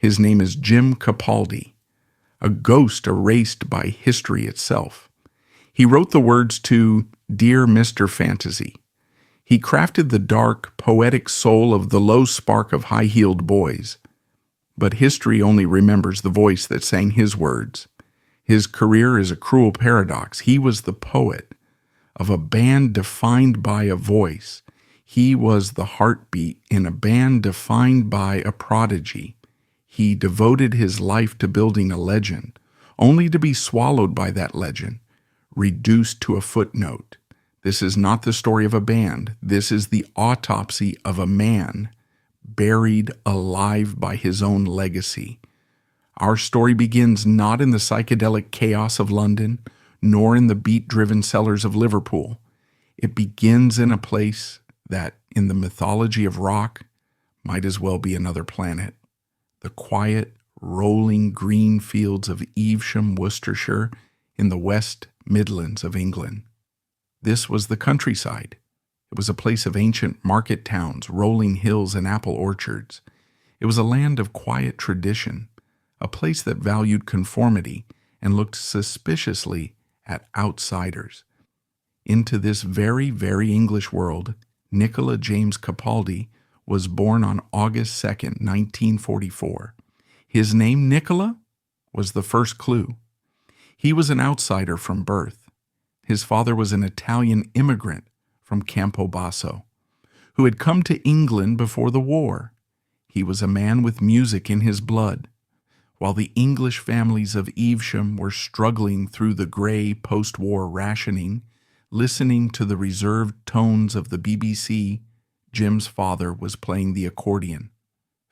His name is Jim Capaldi, a ghost erased by history itself. He wrote the words to Dear Mr. Fantasy. He crafted the dark, poetic soul of the low spark of high-heeled boys. But history only remembers the voice that sang his words. His career is a cruel paradox. He was the poet of a band defined by a voice. He was the heartbeat in a band defined by a prodigy. He devoted his life to building a legend, only to be swallowed by that legend, reduced to a footnote. This is not the story of a band. This is the autopsy of a man buried alive by his own legacy. Our story begins not in the psychedelic chaos of London, nor in the beat-driven cellars of Liverpool. It begins in a place that, in the mythology of rock, might as well be another planet. The quiet, rolling green fields of Evesham, Worcestershire, in the West Midlands of England. This was the countryside. It was a place of ancient market towns, rolling hills, and apple orchards. It was a land of quiet tradition, a place that valued conformity and looked suspiciously at outsiders. Into this very, very English world, Nicola James Capaldi was born on August 2nd, 1944. His name, Nicola, was the first clue. He was an outsider from birth. His father was an Italian immigrant from Campobasso, who had come to England before the war. He was a man with music in his blood. While the English families of Evesham were struggling through the gray post-war rationing, listening to the reserved tones of the BBC, Jim's father was playing the accordion,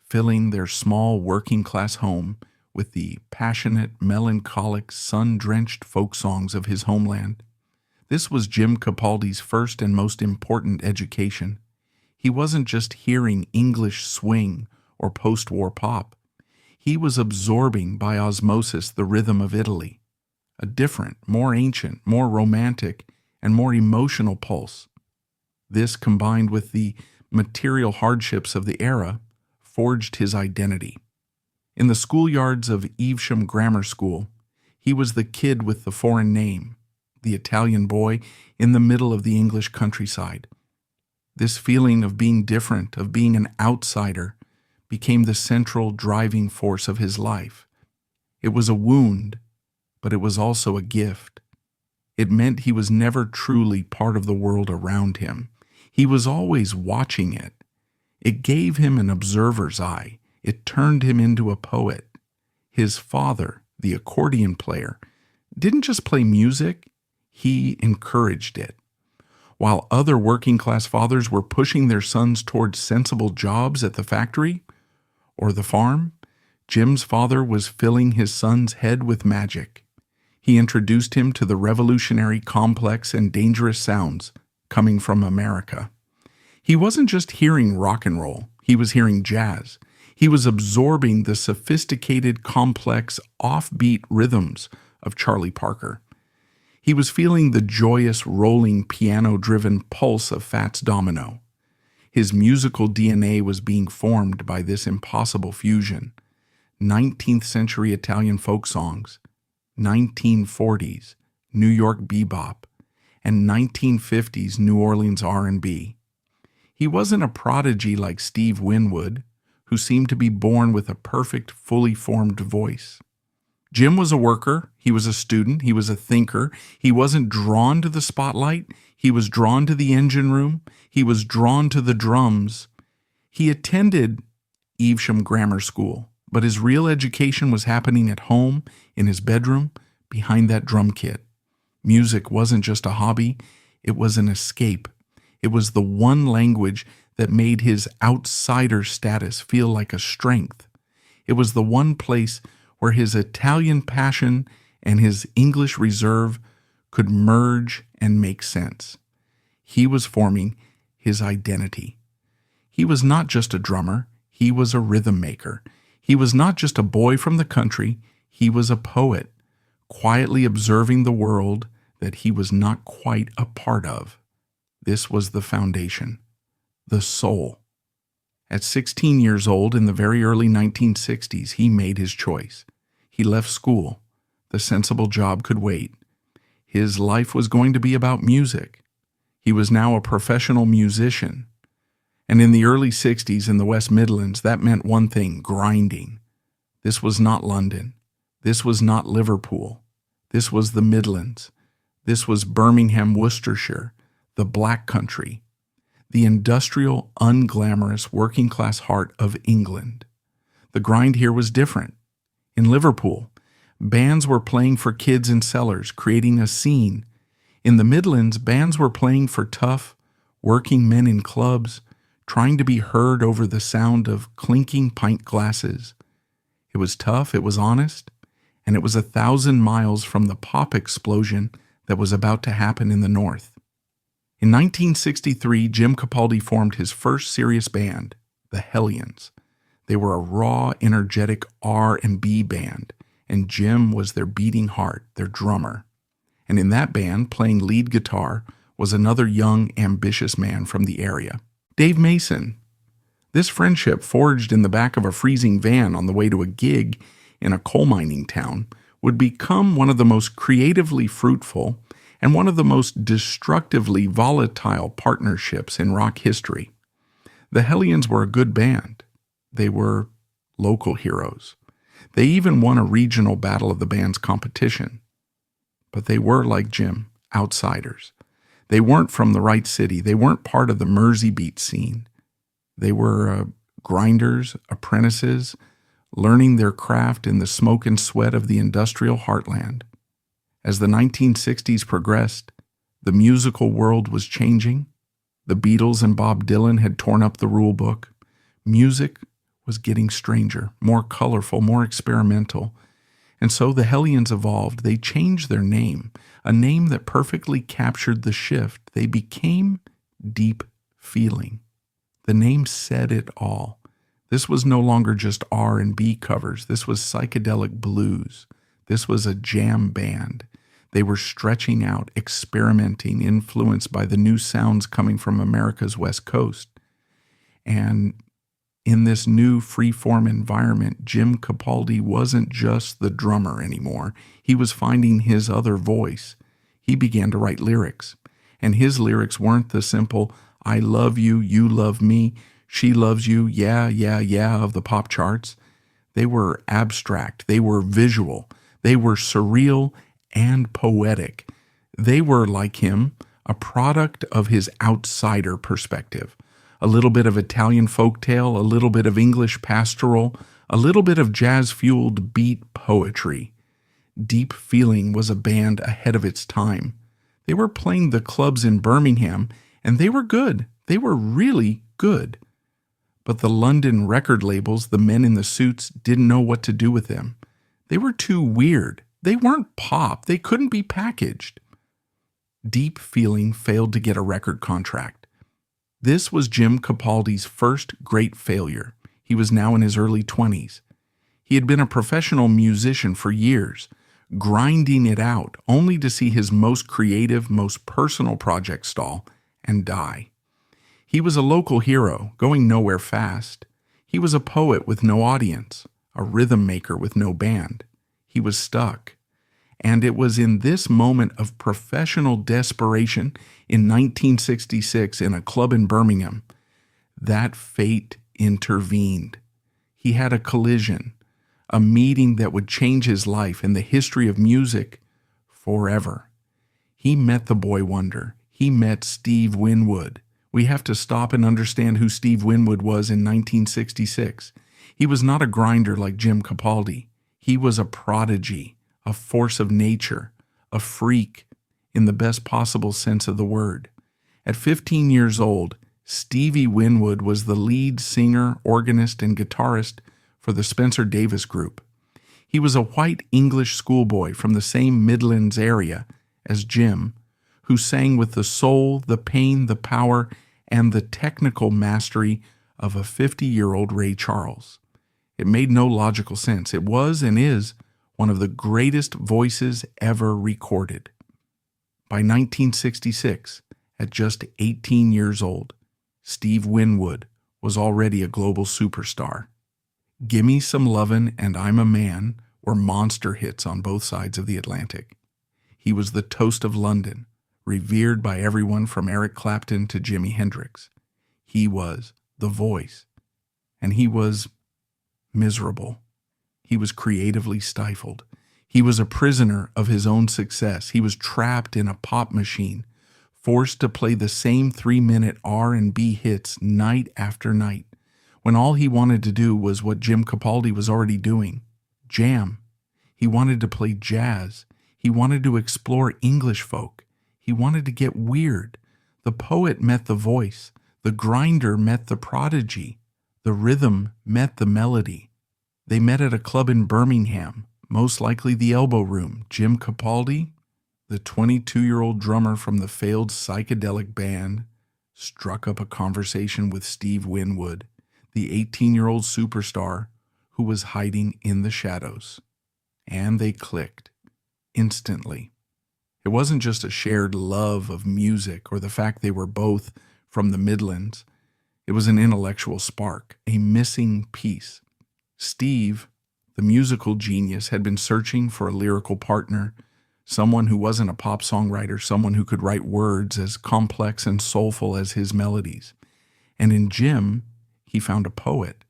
filling their small working-class home with the passionate, melancholic, sun-drenched folk songs of his homeland. This was Jim Capaldi's first and most important education. He wasn't just hearing English swing or post-war pop. He was absorbing by osmosis the rhythm of Italy, a different, more ancient, more romantic, and more emotional pulse. This, combined with the material hardships of the era, forged his identity. In the schoolyards of Evesham Grammar School, he was the kid with the foreign name, the Italian boy in the middle of the English countryside. This feeling of being different, of being an outsider, became the central driving force of his life. It was a wound, but it was also a gift. It meant he was never truly part of the world around him. He was always watching it. It gave him an observer's eye. It turned him into a poet. His father, the accordion player, didn't just play music, he encouraged it. While other working-class fathers were pushing their sons towards sensible jobs at the factory or the farm, Jim's father was filling his son's head with magic. He introduced him to the revolutionary, complex, and dangerous sounds coming from America. He wasn't just hearing rock and roll, he was hearing jazz. He was absorbing the sophisticated, complex, offbeat rhythms of Charlie Parker. He was feeling the joyous, rolling, piano-driven pulse of Fats Domino. His musical DNA was being formed by this impossible fusion. 19th century Italian folk songs, 1940s New York bebop, and 1950s New Orleans R&B. He wasn't a prodigy like Steve Winwood, who seemed to be born with a perfect, fully formed voice. Jim was a worker, he was a student, he was a thinker. He wasn't drawn to the spotlight, he was drawn to the engine room, he was drawn to the drums. He attended Evesham Grammar School, but his real education was happening at home, in his bedroom, behind that drum kit. Music wasn't just a hobby, it was an escape. It was the one language that made his outsider status feel like a strength. It was the one place where his Italian passion and his English reserve could merge and make sense. He was forming his identity. He was not just a drummer, he was a rhythm maker. He was not just a boy from the country, he was a poet, quietly observing the world that he was not quite a part of. This was the foundation, the soul. At 16 years old, in the very early 1960s, he made his choice. He left school. The sensible job could wait. His life was going to be about music. He was now a professional musician. And in the early 60s in the West Midlands, that meant one thing: grinding. This was not London. This was not Liverpool. This was the Midlands. This was Birmingham, Worcestershire, the Black Country, the industrial, unglamorous, working-class heart of England. The grind here was different. In Liverpool, bands were playing for kids in cellars, creating a scene. In the Midlands, bands were playing for tough, working men in clubs, trying to be heard over the sound of clinking pint glasses. It was tough, it was honest, and it was 1,000 miles from the pop explosion that was about to happen in the North. In 1963, Jim Capaldi formed his first serious band, the Hellions. They were a raw, energetic R&B band, and Jim was their beating heart, their drummer. And in that band, playing lead guitar, was another young, ambitious man from the area, Dave Mason. This friendship, forged in the back of a freezing van on the way to a gig in a coal mining town, would become one of the most creatively fruitful and one of the most destructively volatile partnerships in rock history. The Hellions were a good band. They were local heroes. They even won a regional battle of the band's competition. But they were, like Jim, outsiders. They weren't from the right city. They weren't part of the Mersey beat scene. They were grinders, apprentices, learning their craft in the smoke and sweat of the industrial heartland. As the 1960s progressed, the musical world was changing. The Beatles and Bob Dylan had torn up the rule book. Music was getting stranger, more colorful, more experimental. And so the Hellions evolved. They changed their name, a name that perfectly captured the shift. They became Deep Feeling. The name said it all. This was no longer just R&B covers. This was psychedelic blues. This was a jam band. They were stretching out, experimenting, influenced by the new sounds coming from America's West Coast. And in this new free-form environment, Jim Capaldi wasn't just the drummer anymore. He was finding his other voice. He began to write lyrics. And his lyrics weren't the simple, I love you, you love me, she loves you, yeah, yeah, yeah of the pop charts. They were abstract. They were visual. They were surreal and poetic. They were, like him, a product of his outsider perspective. A little bit of Italian folktale, a little bit of English pastoral, a little bit of jazz-fueled beat poetry. Deep Feeling was a band ahead of its time. They were playing the clubs in Birmingham, and they were good. They were really good. But the London record labels, the men in the suits, didn't know what to do with them. They were too weird. They weren't pop. They couldn't be packaged. Deep Feeling failed to get a record contract. This was Jim Capaldi's first great failure. He was now in his early 20s. He had been a professional musician for years, grinding it out, only to see his most creative, most personal project stall and die. He was a local hero, going nowhere fast. He was a poet with no audience, a rhythm maker with no band. He was stuck. And it was in this moment of professional desperation in 1966 in a club in Birmingham that fate intervened. He had a collision, a meeting that would change his life and the history of music forever. He met the boy wonder. He met Steve Winwood. We have to stop and understand who Steve Winwood was in 1966. He was not a grinder like Jim Capaldi. He was a prodigy, a force of nature, a freak in the best possible sense of the word. At 15 years old, Stevie Winwood was the lead singer, organist, and guitarist for the Spencer Davis Group. He was a white English schoolboy from the same Midlands area as Jim, who sang with the soul, the pain, the power, and the technical mastery of a 50-year-old Ray Charles. It made no logical sense. It was and is one of the greatest voices ever recorded. By 1966, at just 18 years old, Steve Winwood was already a global superstar. Gimme Some Lovin' and I'm a Man were monster hits on both sides of the Atlantic. He was the toast of London, revered by everyone from Eric Clapton to Jimi Hendrix. He was the voice, and he was miserable. He was creatively stifled. He was a prisoner of his own success. He was trapped in a pop machine, forced to play the same 3-minute R&B hits night after night, when all he wanted to do was what Jim Capaldi was already doing, jam. He wanted to play jazz. He wanted to explore English folk. He wanted to get weird. The poet met the voice. The grinder met the prodigy. The rhythm met the melody. They met at a club in Birmingham, most likely the Elbow Room. Jim Capaldi, the 22-year-old drummer from the failed psychedelic band, struck up a conversation with Steve Winwood, the 18-year-old superstar who was hiding in the shadows. And they clicked instantly. It wasn't just a shared love of music or the fact they were both from the Midlands. It was an intellectual spark, a missing piece. Steve, the musical genius, had been searching for a lyrical partner, someone who wasn't a pop songwriter, someone who could write words as complex and soulful as his melodies. And in Jim, he found a poet.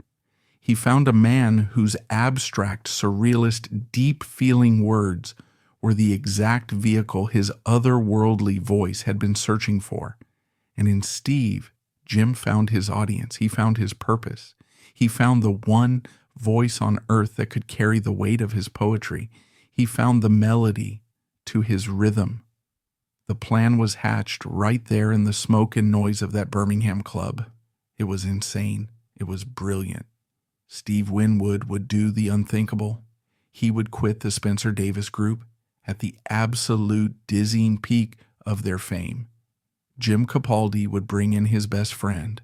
He found a man whose abstract, surrealist, deep-feeling words were the exact vehicle his otherworldly voice had been searching for. And in Steve, Jim found his audience. He found his purpose. He found the one voice on earth that could carry the weight of his poetry. He found the melody to his rhythm. The plan was hatched right there in the smoke and noise of that Birmingham club. It was insane. It was brilliant. Steve Winwood would do the unthinkable. He would quit the Spencer Davis Group at the absolute dizzying peak of their fame. Jim Capaldi would bring in his best friend,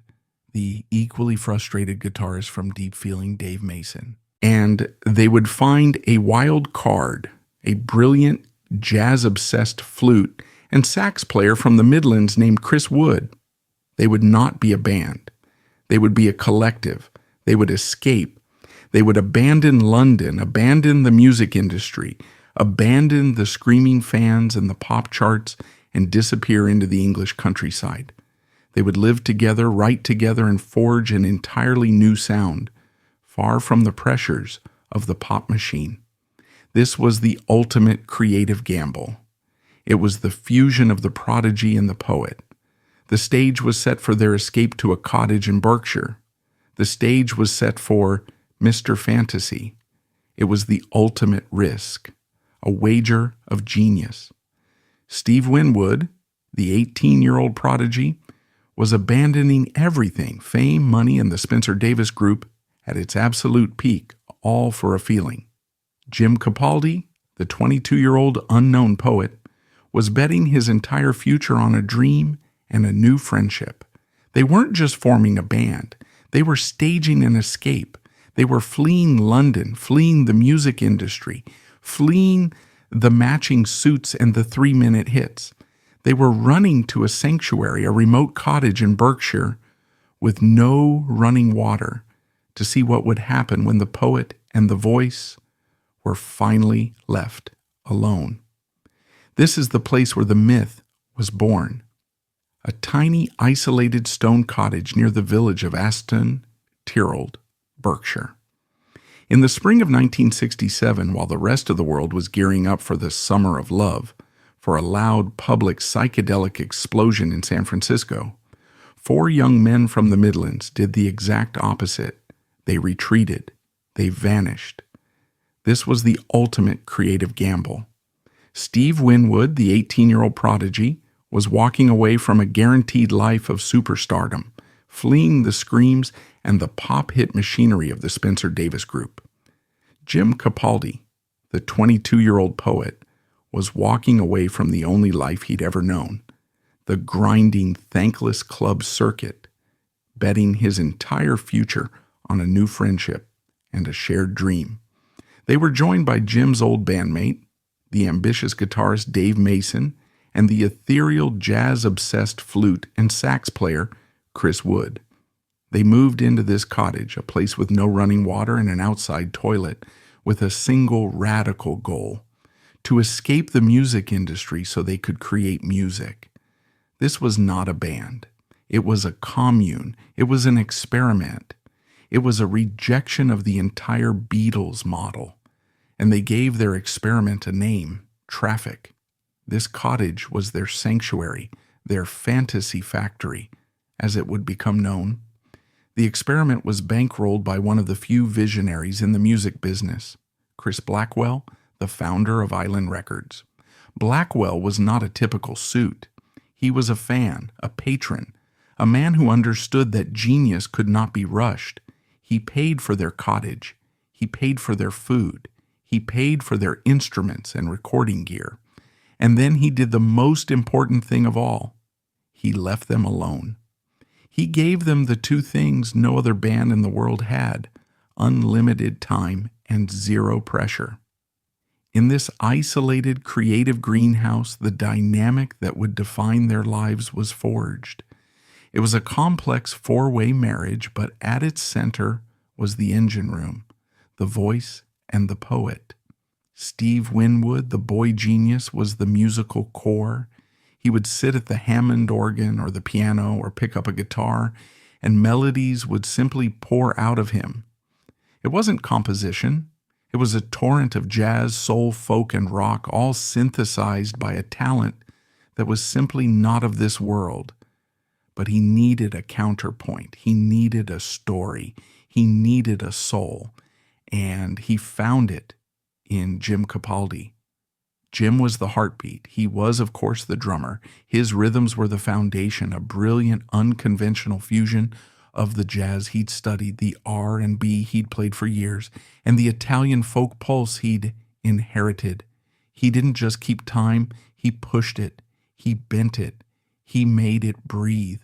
the equally frustrated guitarist from Deep Feeling, Dave Mason. And they would find a wild card, a brilliant, jazz-obsessed flute and sax player from the Midlands named Chris Wood. They would not be a band. They would be a collective. They would escape. They would abandon London, abandon the music industry, abandon the screaming fans and the pop charts, and disappear into the English countryside. They would live together, write together, and forge an entirely new sound, far from the pressures of the pop machine. This was the ultimate creative gamble. It was the fusion of the prodigy and the poet. The stage was set for their escape to a cottage in Berkshire. The stage was set for Mr. Fantasy. It was the ultimate risk, a wager of genius. Steve Winwood, the 18-year-old prodigy, was abandoning everything, fame, money, and the Spencer Davis Group at its absolute peak, all for a feeling. Jim Capaldi, the 22-year-old unknown poet, was betting his entire future on a dream and a new friendship. They weren't just forming a band. They were staging an escape. They were fleeing London, fleeing the music industry, fleeing the matching suits and the 3-minute hits. They were running to a sanctuary, a remote cottage in Berkshire, with no running water, to see what would happen when the poet and the voice were finally left alone. This is the place where the myth was born. A tiny, isolated stone cottage near the village of Aston Tirald, Berkshire. In the spring of 1967, while the rest of the world was gearing up for the Summer of Love, for a loud public psychedelic explosion in San Francisco, 4 young men from the Midlands did the exact opposite. They retreated. They vanished. This was the ultimate creative gamble. Steve Winwood, the 18-year-old prodigy, was walking away from a guaranteed life of superstardom, fleeing the screams and the pop hit machinery of the Spencer Davis Group. Jim Capaldi, the 22-year-old poet, was walking away from the only life he'd ever known, the grinding, thankless club circuit, betting his entire future on a new friendship and a shared dream. They were joined by Jim's old bandmate, the ambitious guitarist Dave Mason, and the ethereal jazz-obsessed flute and sax player Chris Wood. They moved into this cottage, a place with no running water and an outside toilet, with a single radical goal: to escape the music industry so they could create music. This was not a band. It was a commune. It was an experiment. It was a rejection of the entire Beatles model. And they gave their experiment a name: Traffic. This cottage was their sanctuary, their fantasy factory, as it would become known. The experiment was bankrolled by one of the few visionaries in the music business, Chris Blackwell, the founder of Island Records. Blackwell was not a typical suit. He was a fan, a patron, a man who understood that genius could not be rushed. He paid for their cottage. He paid for their food. He paid for their instruments and recording gear. And then he did the most important thing of all. He left them alone. He gave them the two things no other band in the world had: unlimited time and zero pressure. In this isolated, creative greenhouse, the dynamic that would define their lives was forged. It was a complex four-way marriage, but at its center was the engine room, the voice, and the poet. Steve Winwood, the boy genius, was the musical core. He would sit at the Hammond organ or the piano or pick up a guitar, and melodies would simply pour out of him. It wasn't composition. It was a torrent of jazz, soul, folk, and rock, all synthesized by a talent that was simply not of this world. But he needed a counterpoint. He needed a story. He needed a soul. And he found it in Jim Capaldi. Jim was the heartbeat. He was, of course, the drummer. His rhythms were the foundation, a brilliant, unconventional fusion of the jazz he'd studied, the R&B he'd played for years, and the Italian folk pulse he'd inherited. He didn't just keep time, he pushed it, he bent it, he made it breathe.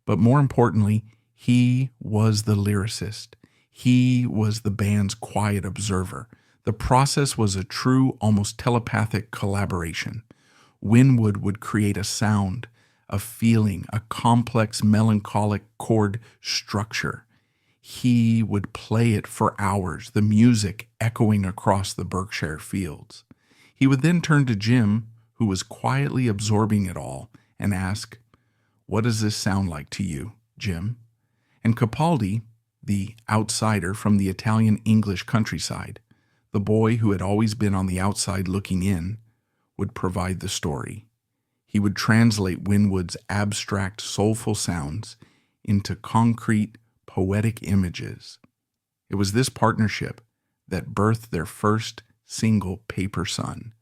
But more importantly, he was the lyricist. He was the band's quiet observer. The process was a true, almost telepathic collaboration. Winwood would create a sound, a feeling, a complex melancholic chord structure. He would play it for hours, the music echoing across the Berkshire fields. He would then turn to Jim, who was quietly absorbing it all, and ask, "What does this sound like to you, Jim?" And Capaldi, the outsider from the Italian-English countryside, the boy who had always been on the outside looking in, would provide the story. He would translate Winwood's abstract, soulful sounds into concrete, poetic images. It was this partnership that birthed their first single, Paper Sun.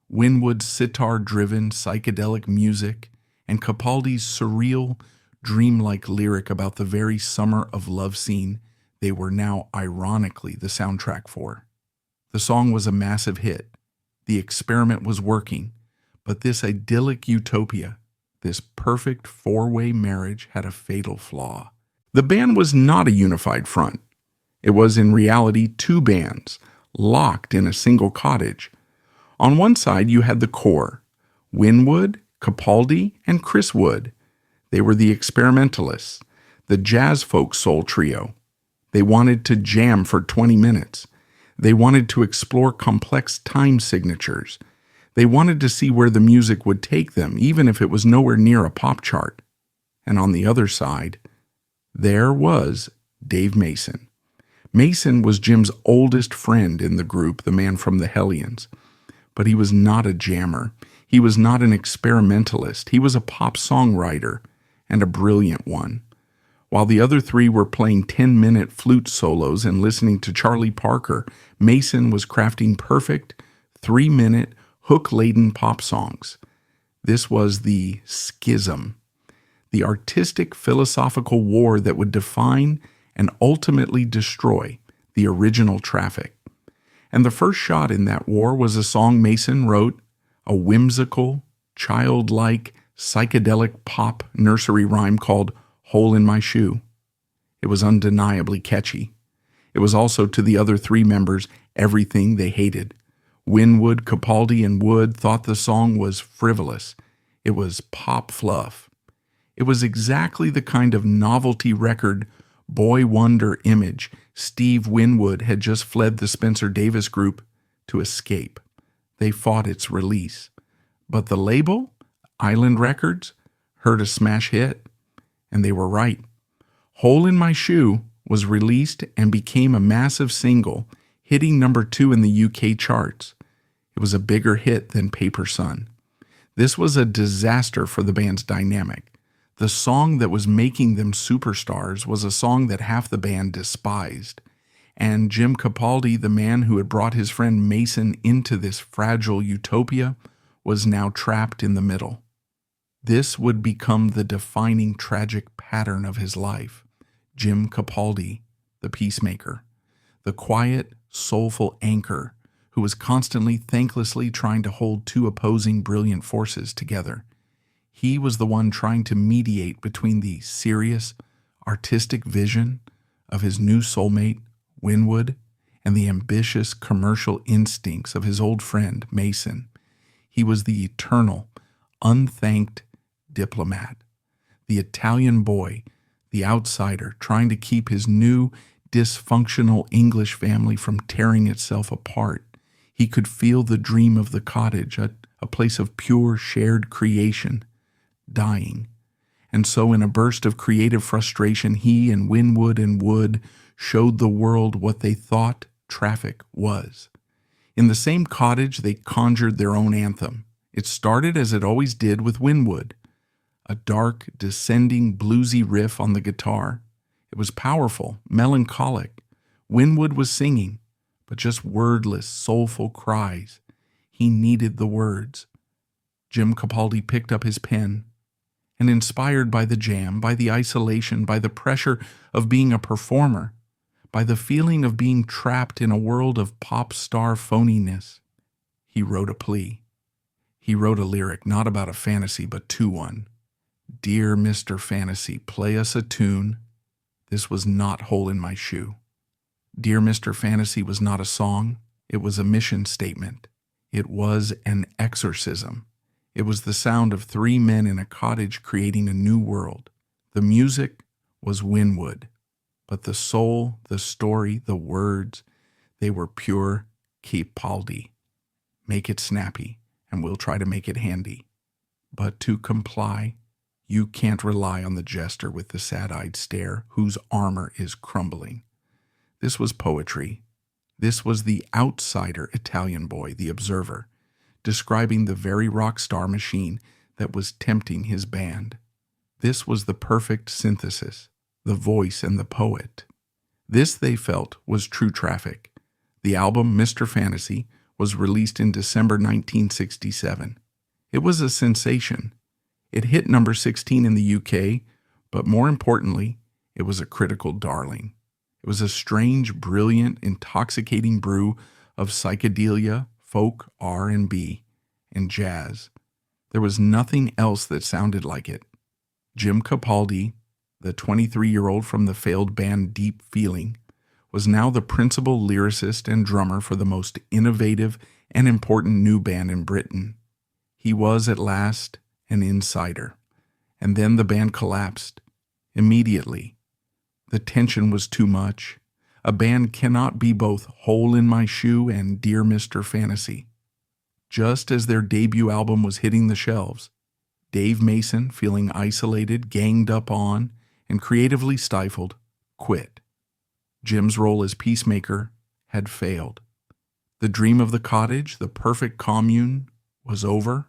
Winwood's sitar-driven, psychedelic music and Capaldi's surreal, dreamlike lyric about the very summer of love scene they were now ironically the soundtrack for. The song was a massive hit. The experiment was working. But this idyllic utopia, this perfect four-way marriage, had a fatal flaw. The band was not a unified front. It was in reality two bands, locked in a single cottage. On one side you had the core, Winwood, Capaldi, and Chris Wood. They were the experimentalists, the jazz folk soul trio. They wanted to jam for 20 minutes. They wanted to explore complex time signatures. They wanted to see where the music would take them, even if it was nowhere near a pop chart. And on the other side, there was Dave Mason. Mason was Jim's oldest friend in the group, the man from the Hellions. But he was not a jammer. He was not an experimentalist. He was a pop songwriter, and a brilliant one. While the other three were playing 10-minute flute solos and listening to Charlie Parker, Mason was crafting perfect 3-minute hook-laden pop songs. This was the schism, the artistic philosophical war that would define and ultimately destroy the original Traffic. And the first shot in that war was a song Mason wrote, a whimsical, childlike, psychedelic pop nursery rhyme called Hole in My Shoe. It was undeniably catchy. It was also, to the other three members, everything they hated. Winwood, Capaldi, and Wood thought the song was frivolous. It was pop fluff. It was exactly the kind of novelty record boy wonder image, Steve Winwood had just fled the Spencer Davis Group to escape. They fought its release. But the label, Island Records, heard a smash hit, and they were right. Hole in My Shoe was released and became a massive single, hitting number 2 in the UK charts. It was a bigger hit than Paper Sun. This was a disaster for the band's dynamic. The song that was making them superstars was a song that half the band despised. And Jim Capaldi, the man who had brought his friend Mason into this fragile utopia, was now trapped in the middle. This would become the defining tragic pattern of his life. Jim Capaldi, the peacemaker, the quiet, soulful anchor who was constantly thanklessly trying to hold two opposing brilliant forces together. He was the one trying to mediate between the serious, artistic vision of his new soulmate, Winwood, and the ambitious commercial instincts of his old friend, Mason. He was the eternal, unthanked diplomat, the Italian boy, the outsider, trying to keep his new, dysfunctional English family from tearing itself apart. He could feel the dream of the cottage, a place of pure, shared creation, dying. And so in a burst of creative frustration, he and Winwood and Wood showed the world what they thought traffic was. In the same cottage, they conjured their own anthem. It started as it always did with Winwood, a dark, descending, bluesy riff on the guitar. It was powerful, melancholic. Winwood was singing, but just wordless, soulful cries. He needed the words. Jim Capaldi picked up his pen, and inspired by the jam, by the isolation, by the pressure of being a performer, by the feeling of being trapped in a world of pop star phoniness, he wrote a plea. He wrote a lyric not about a fantasy, but to one. Dear Mr. Fantasy, play us a tune. This was not Hole in My Shoe. Dear Mr. Fantasy was not a song. It was a mission statement. It was an exorcism. It was the sound of three men in a cottage creating a new world. The music was Winwood, but the soul, the story, the words, they were pure Capaldi. Make it snappy, and we'll try to make it handy. But to comply, you can't rely on the jester with the sad-eyed stare whose armor is crumbling. This was poetry. This was the outsider Italian boy, the observer, describing the very rock star machine that was tempting his band. This was the perfect synthesis, the voice and the poet. This, they felt, was true traffic. The album, Mr. Fantasy, was released in December 1967. It was a sensation. It hit number 16 in the UK, but more importantly, it was a critical darling. It was a strange, brilliant, intoxicating brew of psychedelia, folk, R&B, and jazz. There was nothing else that sounded like it. Jim Capaldi, the 23-year-old from the failed band Deep Feeling, was now the principal lyricist and drummer for the most innovative and important new band in Britain. He was, at last, an insider. And then the band collapsed. Immediately. The tension was too much. A band cannot be both Hole in My Shoe and Dear Mr. Fantasy. Just as their debut album was hitting the shelves, Dave Mason, feeling isolated, ganged up on, and creatively stifled, quit. Jim's role as peacemaker had failed. The dream of the cottage, the perfect commune, was over.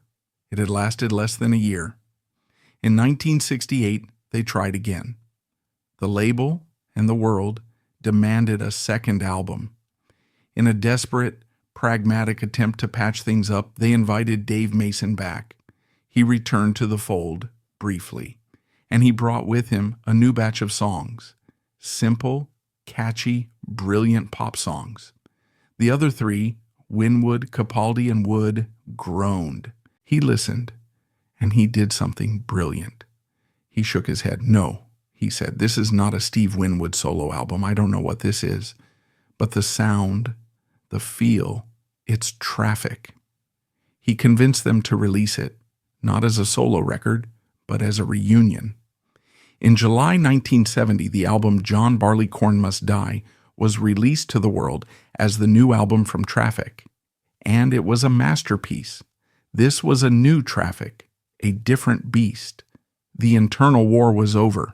It had lasted less than a year. In 1968, they tried again. The label and the world demanded a second album. In a desperate, pragmatic attempt to patch things up, they invited Dave Mason back. He returned to the fold, briefly, and he brought with him a new batch of songs. Simple, catchy, brilliant pop songs. The other three, Winwood, Capaldi, and Wood, groaned. He listened, and he did something brilliant. He shook his head. No, he said, this is not a Steve Winwood solo album. I don't know what this is. But the sound, the feel, it's traffic. He convinced them to release it, not as a solo record, but as a reunion. In July 1970, the album John Barleycorn Must Die was released to the world as the new album from Traffic. And it was a masterpiece. This was a new Traffic, a different beast. The internal war was over.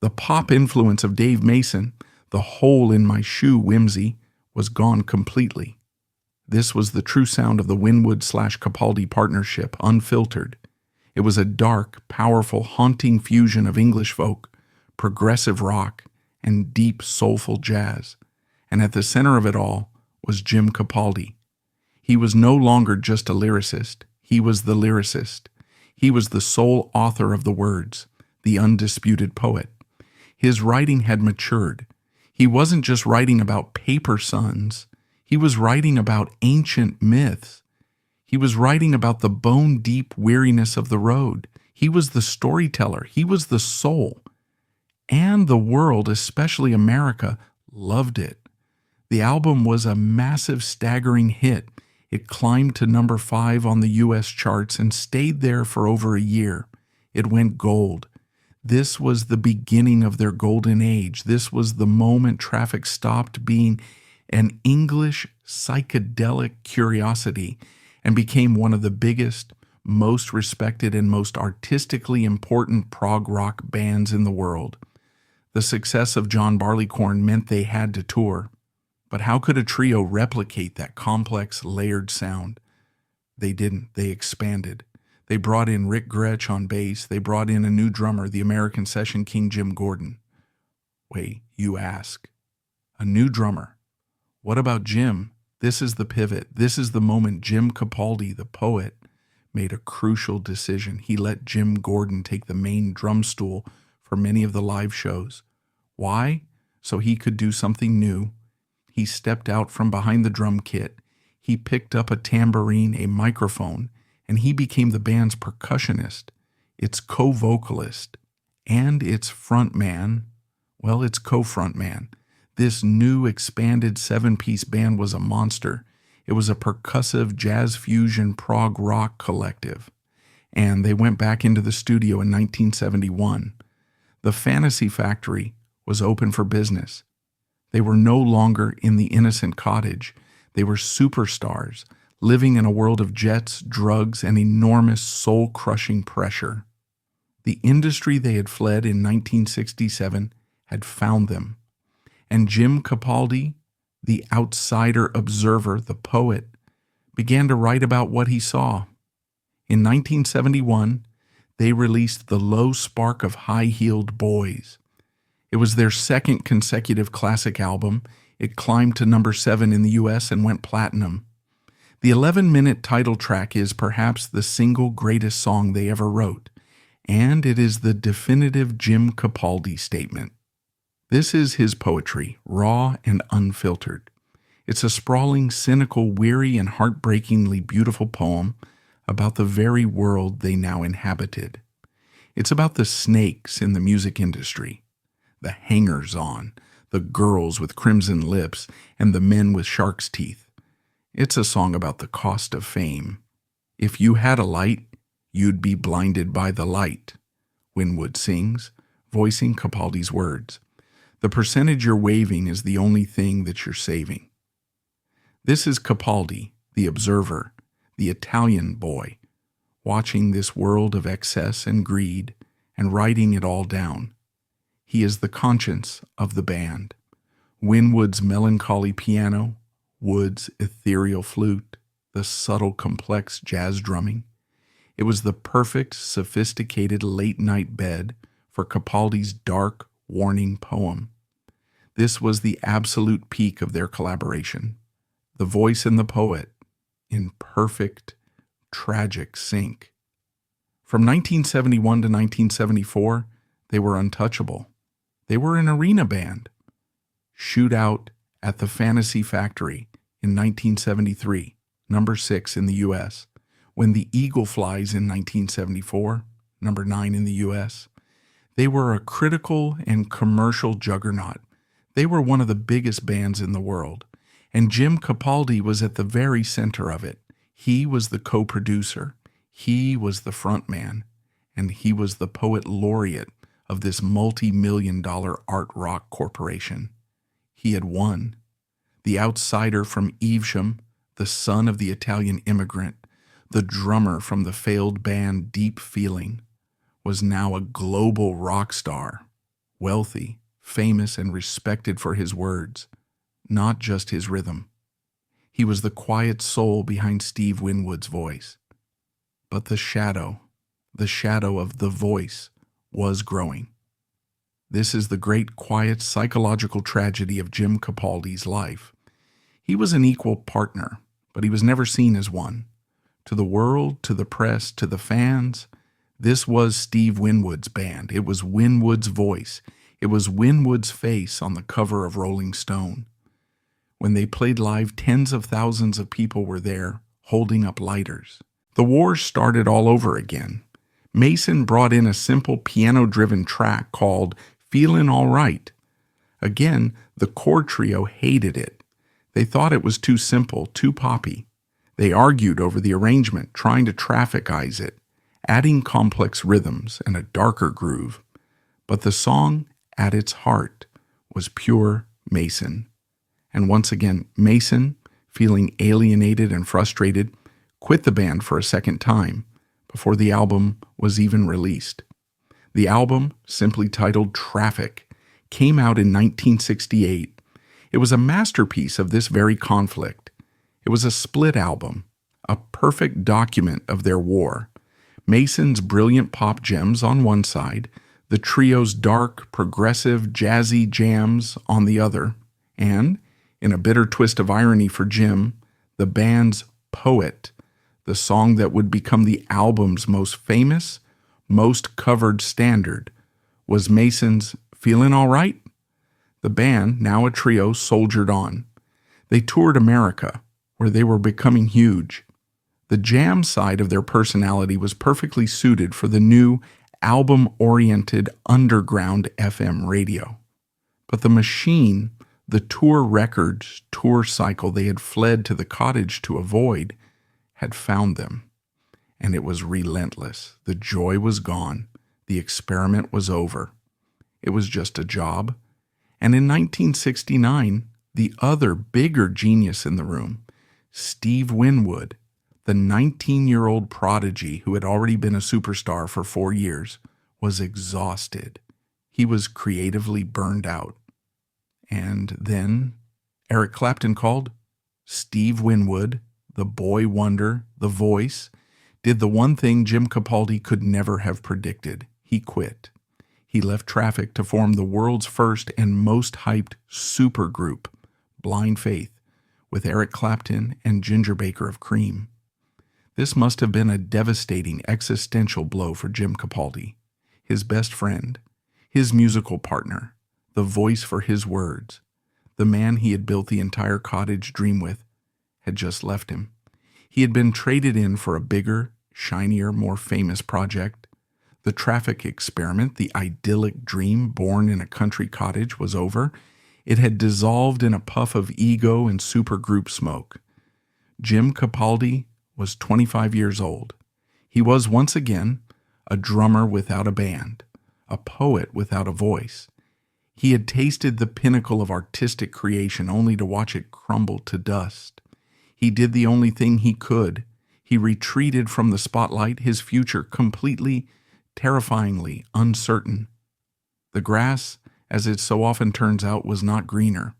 The pop influence of Dave Mason, the hole in my shoe whimsy, was gone completely. This was the true sound of the Winwood/Capaldi partnership, unfiltered. It was a dark, powerful, haunting fusion of English folk, progressive rock, and deep, soulful jazz. And at the center of it all was Jim Capaldi. He was no longer just a lyricist. He was the lyricist. He was the sole author of the words, the undisputed poet. His writing had matured. He wasn't just writing about paper suns. He was writing about ancient myths. He was writing about the bone-deep weariness of the road. He was the storyteller. He was the soul. And the world, especially America, loved it. The album was a massive, staggering hit. It climbed to number 5 on the U.S. charts and stayed there for over a year. It went gold. This was the beginning of their golden age. This was the moment Traffic stopped being an English psychedelic curiosity and became one of the biggest, most respected, and most artistically important prog rock bands in the world. The success of John Barleycorn meant they had to tour. But how could a trio replicate that complex, layered sound? They didn't. They expanded. They brought in Rick Gretsch on bass. They brought in a new drummer, the American session king Jim Gordon. Wait, you ask. A new drummer. What about Jim? This is the pivot. This is the moment Jim Capaldi, the poet, made a crucial decision. He let Jim Gordon take the main drum stool for many of the live shows. Why? So he could do something new. He stepped out from behind the drum kit. He picked up a tambourine, a microphone, and he became the band's percussionist, its co-vocalist, and its frontman, well, its co-frontman. This new expanded 7-piece band was a monster. It was a percussive jazz fusion prog rock collective. And they went back into the studio in 1971. The Fantasy Factory was open for business. They were no longer in the innocent cottage. They were superstars, living in a world of jets, drugs, and enormous soul-crushing pressure. The industry they had fled in 1967 had found them. And Jim Capaldi, the outsider observer, the poet, began to write about what he saw. In 1971, they released The Low Spark of High-Heeled Boys. It was their second consecutive classic album. It climbed to number 7 in the U.S. and went platinum. The 11-minute title track is perhaps the single greatest song they ever wrote, and it is the definitive Jim Capaldi statement. This is his poetry, raw and unfiltered. It's a sprawling, cynical, weary, and heartbreakingly beautiful poem about the very world they now inhabited. It's about the snakes in the music industry, the hangers-on, the girls with crimson lips, and the men with shark's teeth. It's a song about the cost of fame. If you had a light, you'd be blinded by the light, Winwood sings, voicing Capaldi's words. The percentage you're waving is the only thing that you're saving. This is Capaldi, the observer, the Italian boy, watching this world of excess and greed and writing it all down. He is the conscience of the band. Winwood's melancholy piano, Wood's ethereal flute, the subtle, complex jazz drumming. It was the perfect, sophisticated late-night bed for Capaldi's dark, warning poem. This was the absolute peak of their collaboration. The voice and the poet in perfect, tragic sync. From 1971 to 1974, they were untouchable. They were an arena band. Shootout at the Fantasy Factory in 1973, number 6 in the U.S. When the Eagle Flies in 1974, number 9 in the U.S. They were a critical and commercial juggernaut. They were one of the biggest bands in the world, and Jim Capaldi was at the very center of it. He was the co-producer, he was the frontman, and he was the poet laureate of this multi-million-dollar art rock corporation. He had won. The outsider from Evesham, the son of the Italian immigrant, the drummer from the failed band Deep Feeling, was now a global rock star, wealthy, famous, and respected for his words, not just his rhythm. He was the quiet soul behind Steve Winwood's voice. But the shadow of the voice was growing. This is the great, quiet, psychological tragedy of Jim Capaldi's life. He was an equal partner, but he was never seen as one. To the world, to the press, to the fans, this was Steve Winwood's band. It was Winwood's voice. It was Winwood's face on the cover of Rolling Stone. When they played live, tens of thousands of people were there, holding up lighters. The war started all over again. Mason brought in a simple piano-driven track called Feelin Alright. Again, the core trio hated it. They thought it was too simple, too poppy. They argued over the arrangement, trying to trafficize it, adding complex rhythms and a darker groove. But the song, at its heart, was pure Mason. And once again, Mason, feeling alienated and frustrated, quit the band for a second time before the album was even released. The album, simply titled Traffic, came out in 1968. It was a masterpiece of this very conflict. It was a split album, a perfect document of their war. Mason's brilliant pop gems on one side, the trio's dark, progressive, jazzy jams on the other, and, in a bitter twist of irony for Jim, the band's Poet, the song that would become the album's most famous, most covered standard, was Mason's Feelin Alright? The band, now a trio, soldiered on. They toured America, where they were becoming huge. The jam side of their personality was perfectly suited for the new, album-oriented underground FM radio. But the machine, the tour records, tour cycle they had fled to the cottage to avoid, had found them. And it was relentless. The joy was gone. The experiment was over. It was just a job. And in 1969, the other bigger genius in the room, Steve Winwood, the 19-year-old prodigy who had already been a superstar for 4 years, was exhausted. He was creatively burned out. And then Eric Clapton called. Steve Winwood, the boy wonder, the voice, did the one thing Jim Capaldi could never have predicted. He quit. He left Traffic to form the world's first and most hyped supergroup, Blind Faith, with Eric Clapton and Ginger Baker of Cream. This must have been a devastating existential blow for Jim Capaldi. His best friend, his musical partner, the voice for his words, the man he had built the entire cottage dream with, had just left him. He had been traded in for a bigger, shinier, more famous project. The Traffic experiment, the idyllic dream born in a country cottage, was over. It had dissolved in a puff of ego and supergroup smoke. Jim Capaldi was 25 years old. He was once again a drummer without a band, a poet without a voice. He had tasted the pinnacle of artistic creation only to watch it crumble to dust. He did the only thing he could. He retreated from the spotlight, his future completely, terrifyingly uncertain. The grass, as it so often turns out, was not greener.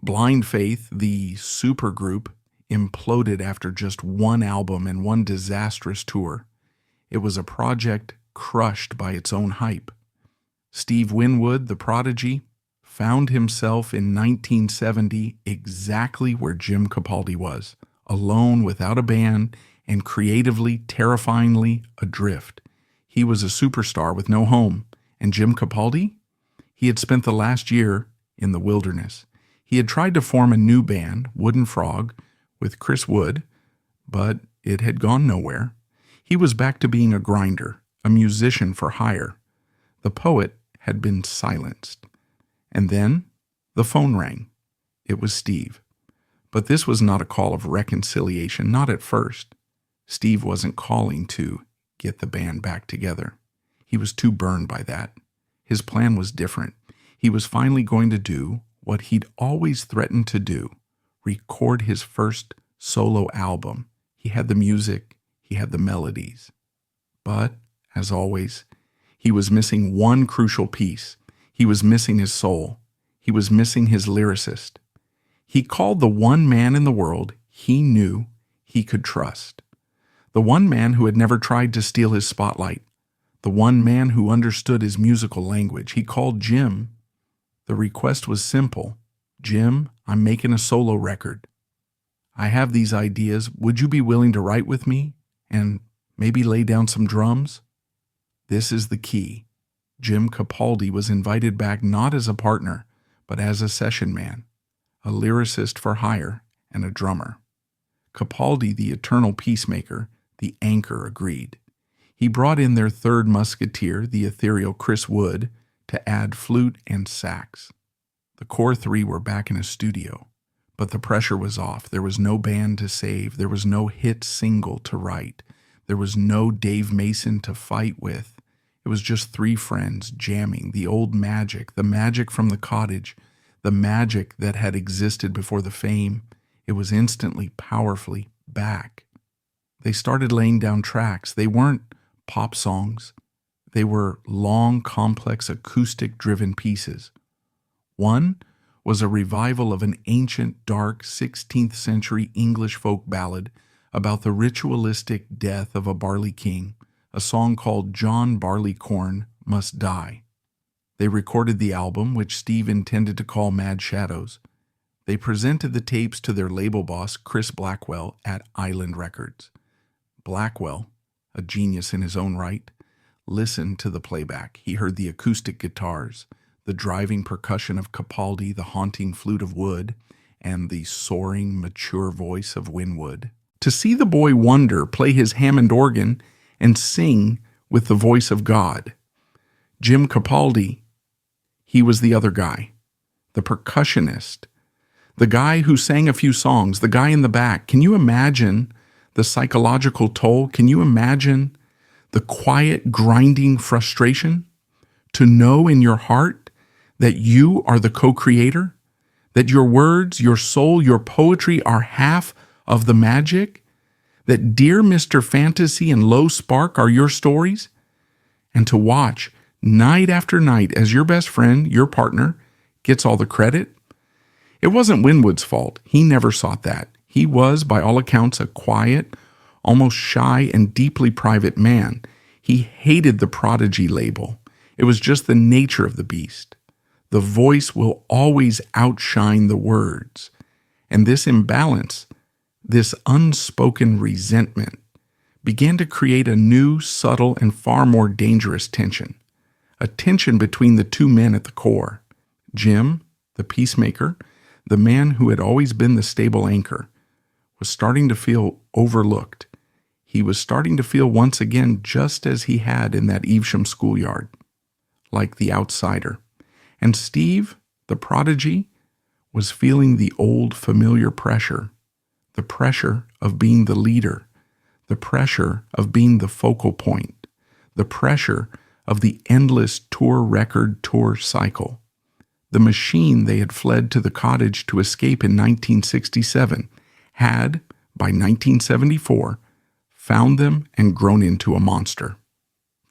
Blind Faith, the supergroup, imploded after just one album and one disastrous tour. It was a project crushed by its own hype. Steve Winwood, the prodigy, found himself in 1970 exactly where Jim Capaldi was, alone without a band and creatively, terrifyingly adrift. He was a superstar with no home, and Jim Capaldi? He had spent the last year in the wilderness. He had tried to form a new band, Wooden Frog, with Chris Wood, but it had gone nowhere. He was back to being a grinder, a musician for hire. The poet had been silenced. And then the phone rang. It was Steve. But this was not a call of reconciliation, not at first. Steve wasn't calling to get the band back together. He was too burned by that. His plan was different. He was finally going to do what he'd always threatened to do: record his first solo album. He had the music, he had the melodies. But, as always, he was missing one crucial piece. He was missing his soul. He was missing his lyricist. He called the one man in the world he knew he could trust. The one man who had never tried to steal his spotlight. The one man who understood his musical language. He called Jim. The request was simple. "Jim, I'm making a solo record. I have these ideas. Would you be willing to write with me and maybe lay down some drums?" This is the key. Jim Capaldi was invited back not as a partner, but as a session man, a lyricist for hire, and a drummer. Capaldi, the eternal peacemaker, the anchor, agreed. He brought in their third musketeer, the ethereal Chris Wood, to add flute and sax. The core three were back in a studio, but the pressure was off. There was no band to save. There was no hit single to write. There was no Dave Mason to fight with. It was just three friends jamming, the old magic, the magic from the cottage, the magic that had existed before the fame. It was instantly, powerfully back. They started laying down tracks. They weren't pop songs. They were long, complex, acoustic-driven pieces. One was a revival of an ancient, dark 16th century English folk ballad about the ritualistic death of a barley king, a song called "John Barleycorn Must Die." They recorded the album, which Steve intended to call Mad Shadows. They presented the tapes to their label boss, Chris Blackwell, at Island Records. Blackwell, a genius in his own right, listened to the playback. He heard the acoustic guitars, the driving percussion of Capaldi, the haunting flute of Wood, and the soaring, mature voice of Winwood. To see the boy Wonder play his Hammond organ and sing with the voice of God. Jim Capaldi, he was the other guy, the percussionist, the guy who sang a few songs, the guy in the back. Can you imagine the psychological toll? Can you imagine the quiet, grinding frustration to know in your heart that you are the co-creator, that your words, your soul, your poetry are half of the magic, that Dear Mr. Fantasy and Low Spark are your stories, and to watch night after night as your best friend, your partner, gets all the credit? It wasn't Winwood's fault. He never sought that. He was, by all accounts, a quiet, almost shy, and deeply private man. He hated the Prodigy label. It was just the nature of the beast. The voice will always outshine the words. And this imbalance, this unspoken resentment, began to create a new, subtle, and far more dangerous tension. A tension between the two men at the core. Jim, the peacemaker, the man who had always been the stable anchor, was starting to feel overlooked. He was starting to feel once again just as he had in that Evesham schoolyard, like the outsider. And Steve, the prodigy, was feeling the old familiar pressure, the pressure of being the leader, the pressure of being the focal point, the pressure of the endless tour cycle. The machine they had fled to the cottage to escape in 1967 had, by 1974, found them and grown into a monster.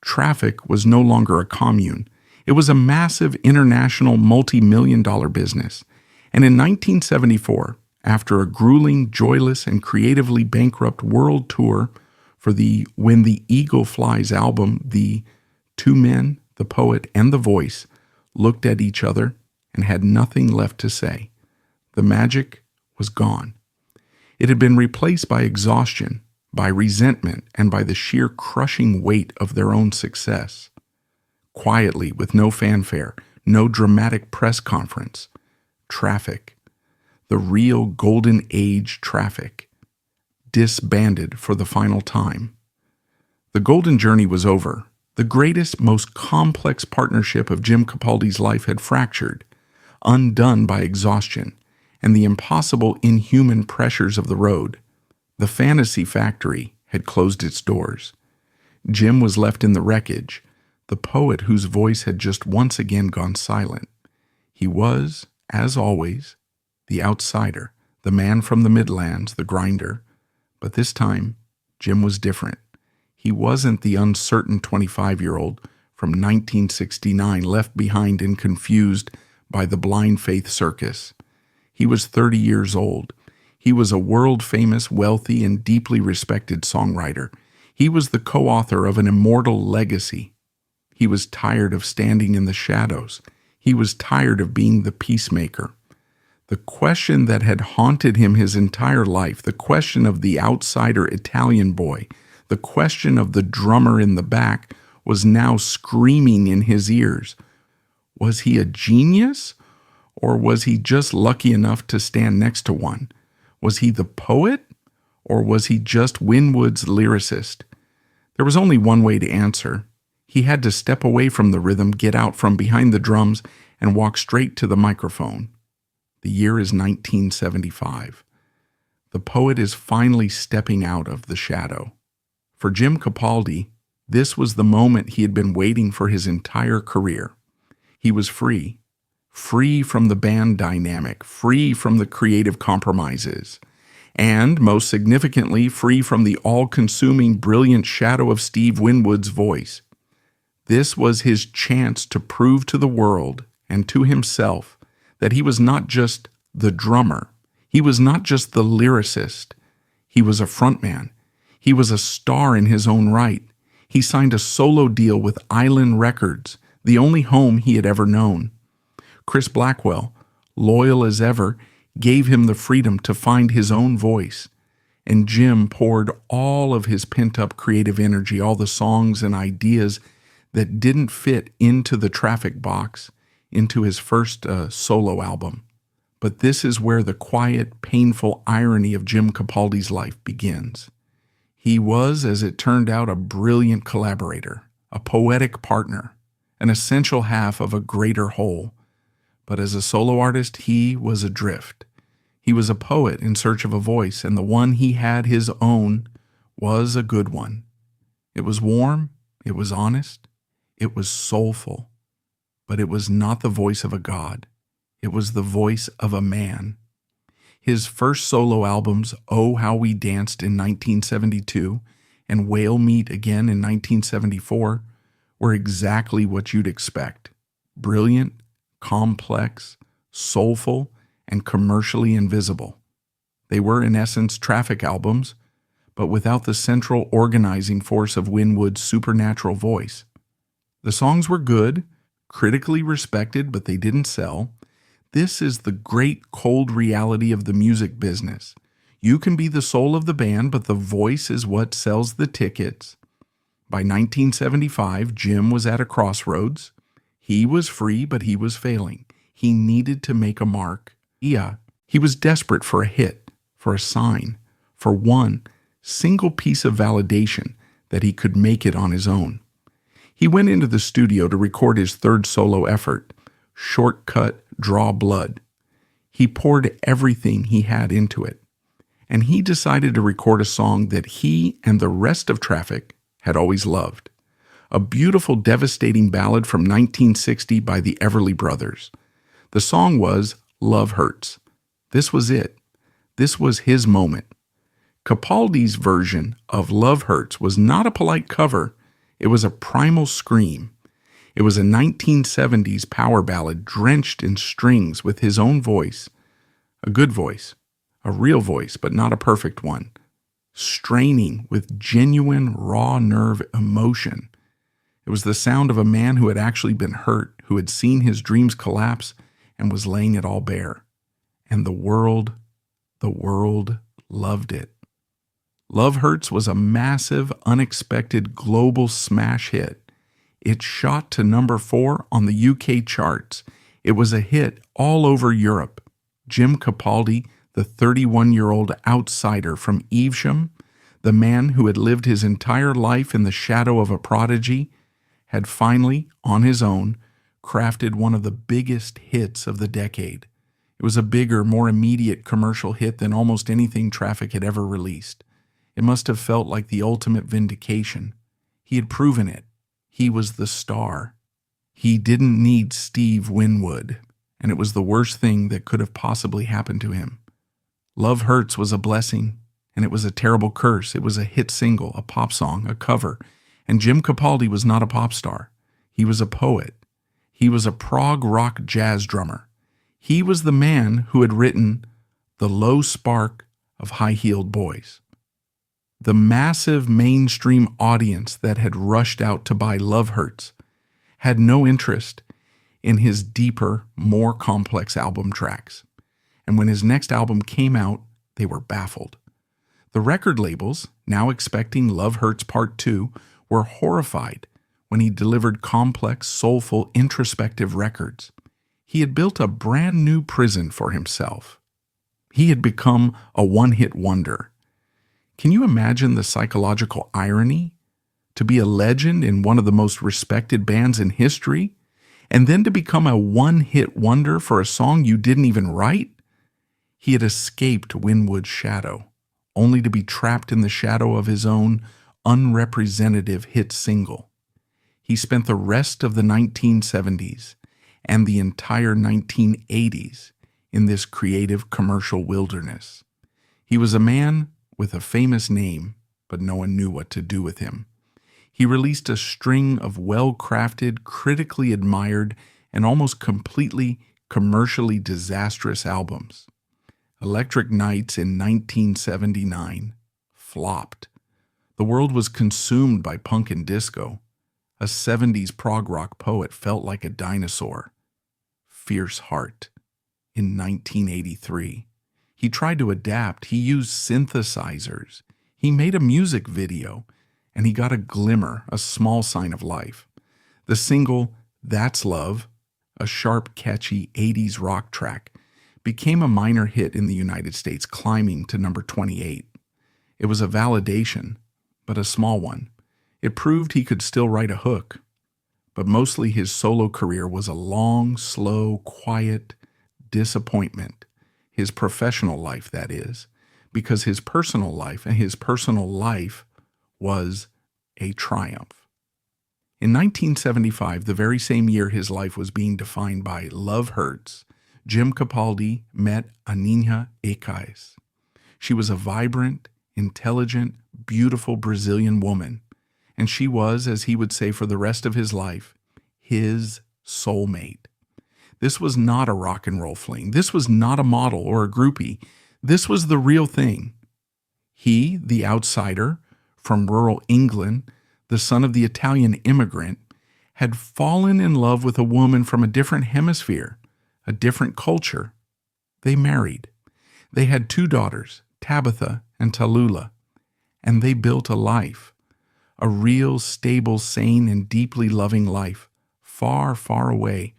Traffic was no longer a commune. It was a massive international multi-million-dollar business. And in 1974, after a grueling, joyless, and creatively bankrupt world tour for the When the Eagle Flies album, the two men, the poet and the voice, looked at each other and had nothing left to say. The magic was gone. It had been replaced by exhaustion, by resentment, and by the sheer crushing weight of their own success. Quietly, with no fanfare, no dramatic press conference, traffic, the real golden age traffic, disbanded for the final time. The golden journey was over. The greatest, most complex partnership of Jim Capaldi's life had fractured, undone by exhaustion and the impossible, inhuman pressures of the road. The fantasy factory had closed its doors. Jim was left in the wreckage, the poet whose voice had just once again gone silent. He was, as always, the outsider, the man from the Midlands, the grinder. But this time, Jim was different. He wasn't the uncertain 25-year-old from 1969 left behind and confused by the blind faith circus. He was 30 years old. He was a world-famous, wealthy, and deeply respected songwriter. He was the co-author of an immortal legacy. He was tired of standing in the shadows. He was tired of being the peacemaker. The question that had haunted him his entire life, the question of the outsider Italian boy, the question of the drummer in the back, was now screaming in his ears. Was he a genius, or was he just lucky enough to stand next to one? Was he the poet, or was he just Winwood's lyricist? There was only one way to answer. He had to step away from the rhythm, get out from behind the drums, and walk straight to the microphone. The year is 1975. The poet is finally stepping out of the shadow. For Jim Capaldi, this was the moment he had been waiting for his entire career. He was free. Free from the band dynamic, free from the creative compromises, and, most significantly, free from the all-consuming brilliant shadow of Steve Winwood's voice. This was his chance to prove to the world and to himself that he was not just the drummer, he was not just the lyricist, he was a frontman. He was a star in his own right. He signed a solo deal with Island Records, the only home he had ever known. Chris Blackwell, loyal as ever, gave him the freedom to find his own voice. And Jim poured all of his pent-up creative energy, all the songs and ideas that didn't fit into the traffic box, into his first solo album. But this is where the quiet, painful irony of Jim Capaldi's life begins. He was, as it turned out, a brilliant collaborator, a poetic partner, an essential half of a greater whole. But as a solo artist, he was adrift. He was a poet in search of a voice, and the one he had, his own, was a good one. It was warm, it was honest, it was soulful, but it was not the voice of a god. It was the voice of a man. His first solo albums, Oh, How We Danced in 1972 and Whale Meat again in 1974, were exactly what you'd expect. Brilliant, complex, soulful, and commercially invisible. They were, in essence, traffic albums, but without the central organizing force of Winwood's supernatural voice. The songs were good, critically respected, but they didn't sell. This is the great cold reality of the music business. You can be the soul of the band, but the voice is what sells the tickets. By 1975, Jim was at a crossroads. He was free, but he was failing. He needed to make a mark. Yeah, he was desperate for a hit, for a sign, for one single piece of validation that he could make it on his own. He went into the studio to record his third solo effort, Shortcut, Draw Blood. He poured everything he had into it, and he decided to record a song that he and the rest of Traffic had always loved. A beautiful, devastating ballad from 1960 by the Everly Brothers. The song was Love Hurts. This was it. This was his moment. Capaldi's version of Love Hurts was not a polite cover. It was a primal scream. It was a 1970s power ballad drenched in strings with his own voice. A good voice. A real voice, but not a perfect one. Straining with genuine, raw nerve emotion. It was the sound of a man who had actually been hurt, who had seen his dreams collapse and was laying it all bare. And the world loved it. Love Hurts was a massive, unexpected global smash hit. It shot to number 4 on the UK charts. It was a hit all over Europe. Jim Capaldi, the 31-year-old outsider from Evesham, the man who had lived his entire life in the shadow of a prodigy, had finally, on his own, crafted one of the biggest hits of the decade. It was a bigger, more immediate commercial hit than almost anything Traffic had ever released. It must have felt like the ultimate vindication. He had proven it. He was the star. He didn't need Steve Winwood, and it was the worst thing that could have possibly happened to him. Love Hurts was a blessing, and it was a terrible curse. It was a hit single, a pop song, a cover, and Jim Capaldi was not a pop star. He was a poet. He was a prog rock jazz drummer. He was the man who had written The Low Spark of High-Heeled Boys. The massive mainstream audience that had rushed out to buy Love Hurts had no interest in his deeper, more complex album tracks. And when his next album came out, they were baffled. The record labels, now expecting Love Hurts Part 2, were horrified when he delivered complex, soulful, introspective records. He had built a brand new prison for himself. He had become a one-hit wonder. Can you imagine the psychological irony? To be a legend in one of the most respected bands in history, and then to become a one-hit wonder for a song you didn't even write? He had escaped Winwood's shadow, only to be trapped in the shadow of his own unrepresentative hit single. He spent the rest of the 1970s and the entire 1980s in this creative commercial wilderness. He was a man with a famous name, but no one knew what to do with him. He released a string of well-crafted, critically admired, and almost completely commercially disastrous albums. Electric Nights in 1979 flopped. The world was consumed by punk and disco. A 70s prog rock poet felt like a dinosaur. Fierce Heart in 1983. He tried to adapt. He used synthesizers. He made a music video, and he got a glimmer, a small sign of life. The single, That's Love, a sharp, catchy 80s rock track, became a minor hit in the United States, climbing to number 28. It was a validation, but a small one. It proved he could still write a hook. But mostly his solo career was a long, slow, quiet disappointment. His professional life, that is, because his personal life was a triumph. In 1975, the very same year his life was being defined by Love Hurts, Jim Capaldi met Aninha Ekais. She was a vibrant, intelligent, beautiful Brazilian woman, and she was, as he would say for the rest of his life, his soulmate. This was not a rock and roll fling. This was not a model or a groupie. This was the real thing. He, the outsider from rural England, the son of the Italian immigrant, had fallen in love with a woman from a different hemisphere, a different culture. They married. They had 2 daughters, Tabitha and Tallulah, and they built a life, a real, stable, sane, and deeply loving life, far, far away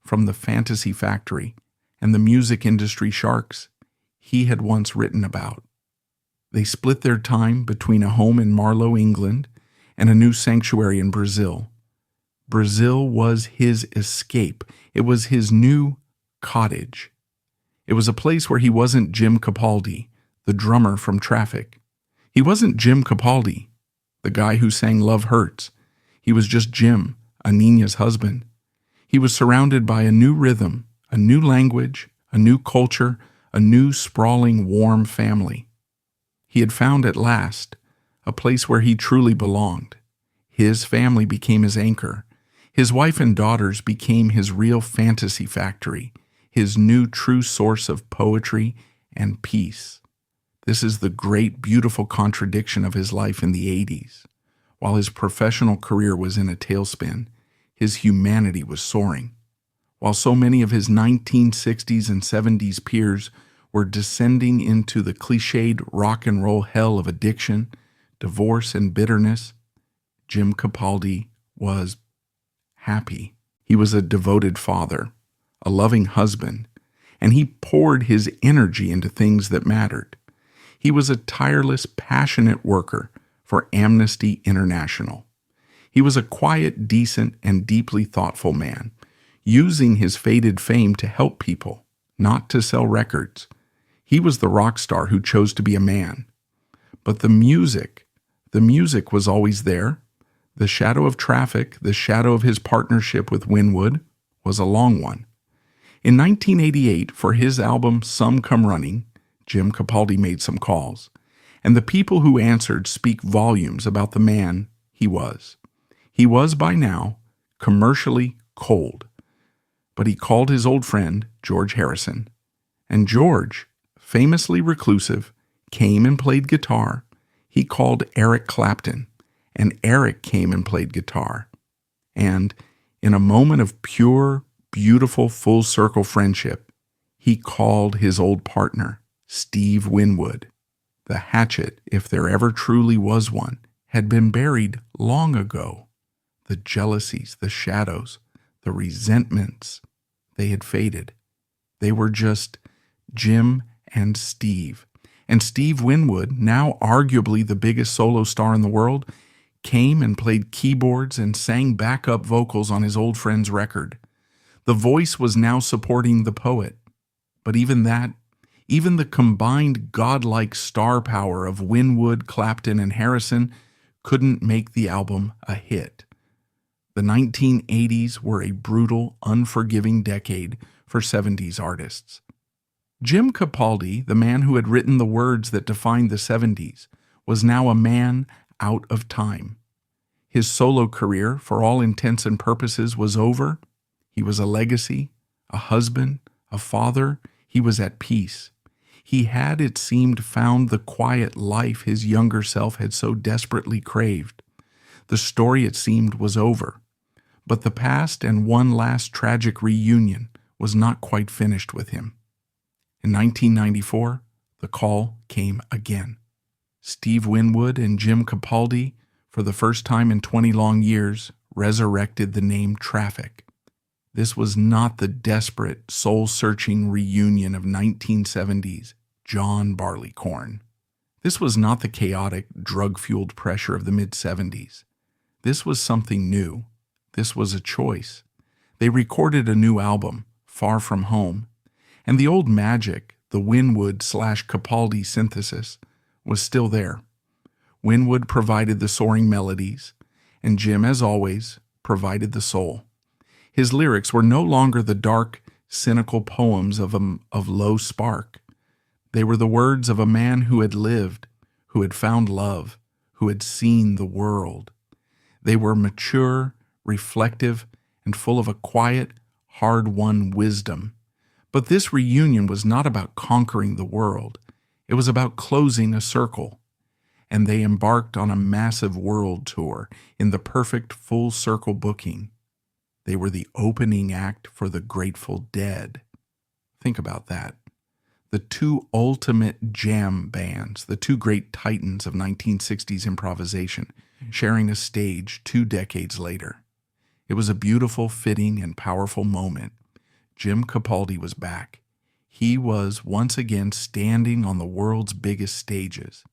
from the fantasy factory and the music industry sharks he had once written about. They split their time between a home in Marlow, England, and a new sanctuary in Brazil. Brazil was his escape. It was his new cottage. It was a place where he wasn't Jim Capaldi, the drummer from Traffic. He wasn't Jim Capaldi, the guy who sang Love Hurts. He was just Jim, Aninha's husband. He was surrounded by a new rhythm, a new language, a new culture, a new sprawling, warm family. He had found at last a place where he truly belonged. His family became his anchor. His wife and daughters became his real fantasy factory, his new true source of poetry and peace. This is the great, beautiful contradiction of his life in the 80s. While his professional career was in a tailspin, his humanity was soaring. While so many of his 1960s and 70s peers were descending into the cliched rock and roll hell of addiction, divorce, and bitterness, Jim Capaldi was happy. He was a devoted father, a loving husband, and he poured his energy into things that mattered. He was a tireless, passionate worker for Amnesty International. He was a quiet, decent, and deeply thoughtful man, using his faded fame to help people, not to sell records. He was the rock star who chose to be a man. But the music was always there. The shadow of Traffic, the shadow of his partnership with Winwood, was a long one. In 1988, for his album Some Come Running, Jim Capaldi made some calls, and the people who answered speak volumes about the man he was. He was, by now, commercially cold, but he called his old friend, George Harrison, and George, famously reclusive, came and played guitar. He called Eric Clapton, and Eric came and played guitar. And in a moment of pure, beautiful, full-circle friendship, he called his old partner, Steve Winwood. The hatchet, if there ever truly was one, had been buried long ago. The jealousies, the shadows, the resentments, they had faded. They were just Jim and Steve. And Steve Winwood, now arguably the biggest solo star in the world, came and played keyboards and sang backup vocals on his old friend's record. The voice was now supporting the poet. But even the combined godlike star power of Winwood, Clapton, and Harrison couldn't make the album a hit. The 1980s were a brutal, unforgiving decade for 70s artists. Jim Capaldi, the man who had written the words that defined the 70s, was now a man out of time. His solo career, for all intents and purposes, was over. He was a legacy, a husband, a father. He was at peace. He had, it seemed, found the quiet life his younger self had so desperately craved. The story, it seemed, was over. But the past and one last tragic reunion was not quite finished with him. In 1994, the call came again. Steve Winwood and Jim Capaldi, for the first time in 20 long years, resurrected the name Traffic. This was not the desperate, soul-searching reunion of 1970s John Barleycorn. This was not the chaotic, drug-fueled pressure of the mid-70s. This was something new. This was a choice. They recorded a new album, Far From Home, and the old magic, the Winwood/Capaldi synthesis, was still there. Winwood provided the soaring melodies, and Jim, as always, provided the soul. His lyrics were no longer the dark, cynical poems of low spark. They were the words of a man who had lived, who had found love, who had seen the world. They were mature, reflective, and full of a quiet, hard-won wisdom. But this reunion was not about conquering the world. It was about closing a circle. And they embarked on a massive world tour in the perfect full-circle booking. They were the opening act for the Grateful Dead. Think about that. The two ultimate jam bands, the two great titans of 1960s improvisation, sharing a stage 2 decades later. It was a beautiful, fitting, and powerful moment. Jim Capaldi was back. He was once again standing on the world's biggest stages.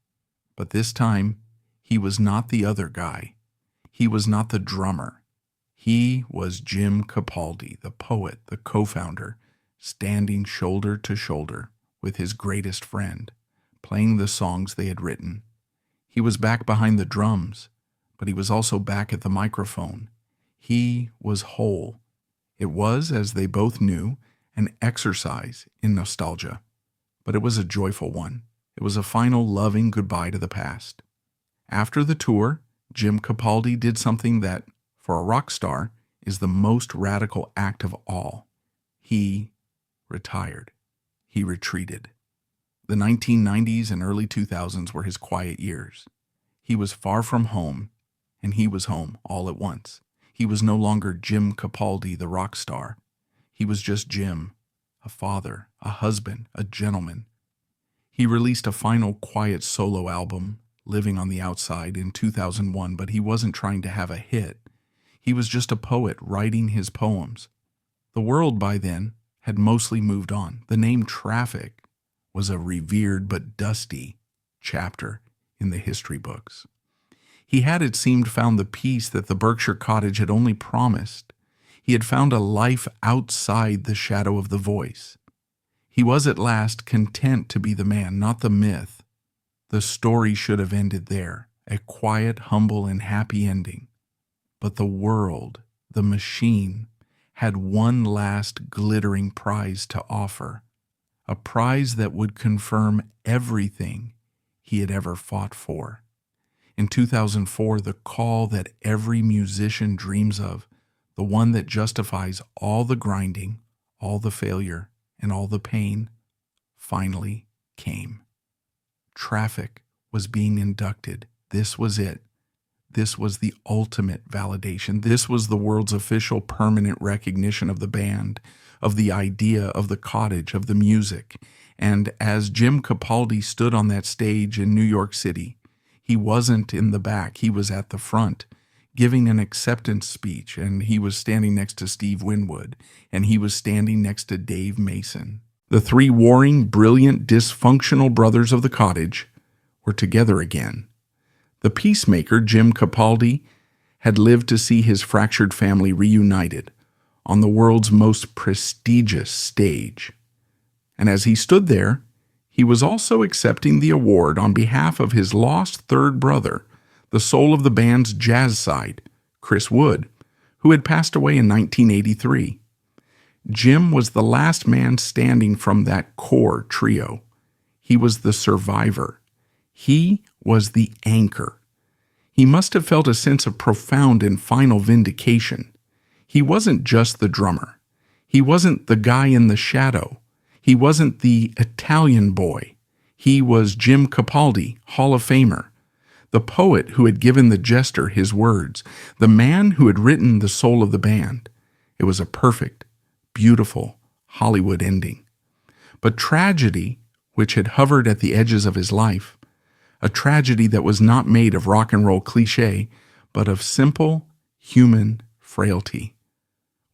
But this time, he was not the other guy. He was not the drummer. He was Jim Capaldi, the poet, the co-founder, standing shoulder to shoulder with his greatest friend, playing the songs they had written. He was back behind the drums, but he was also back at the microphone. He was whole. It was, as they both knew, an exercise in nostalgia, but it was a joyful one. It was a final loving goodbye to the past. After the tour, Jim Capaldi did something that, for a rock star, is the most radical act of all. He retired. He retreated. The 1990s and early 2000s were his quiet years. He was far from home, and he was home all at once. He was no longer Jim Capaldi, the rock star. He was just Jim, a father, a husband, a gentleman. He released a final quiet solo album, Living on the Outside, in 2001, but he wasn't trying to have a hit. He was just a poet writing his poems. The world by then had mostly moved on. The name Traffic was a revered but dusty chapter in the history books. He had, it seemed, found the peace that the Berkshire cottage had only promised. He had found a life outside the shadow of the voice. He was at last content to be the man, not the myth. The story should have ended there, a quiet, humble, and happy ending. But the world, the machine, had one last glittering prize to offer, a prize that would confirm everything he had ever fought for. In 2004, the call that every musician dreams of, the one that justifies all the grinding, all the failure, and all the pain, finally came. Traffic was being inducted. This was it. This was the ultimate validation. This was the world's official permanent recognition of the band, of the idea, of the cottage, of the music. And as Jim Capaldi stood on that stage in New York City, he wasn't in the back, he was at the front, giving an acceptance speech, and he was standing next to Steve Winwood, and he was standing next to Dave Mason. The three warring, brilliant, dysfunctional brothers of the cottage were together again. The peacemaker, Jim Capaldi, had lived to see his fractured family reunited on the world's most prestigious stage. And as he stood there, he was also accepting the award on behalf of his lost third brother, the soul of the band's jazz side, Chris Wood, who had passed away in 1983. Jim was the last man standing from that core trio. He was the survivor. He was the anchor. He must have felt a sense of profound and final vindication. He wasn't just the drummer. He wasn't the guy in the shadow. He wasn't the Italian boy. He was Jim Capaldi, Hall of Famer, the poet who had given the jester his words, the man who had written the soul of the band. It was a perfect, beautiful Hollywood ending. But tragedy, which had hovered at the edges of his life, a tragedy that was not made of rock and roll cliché, but of simple human frailty,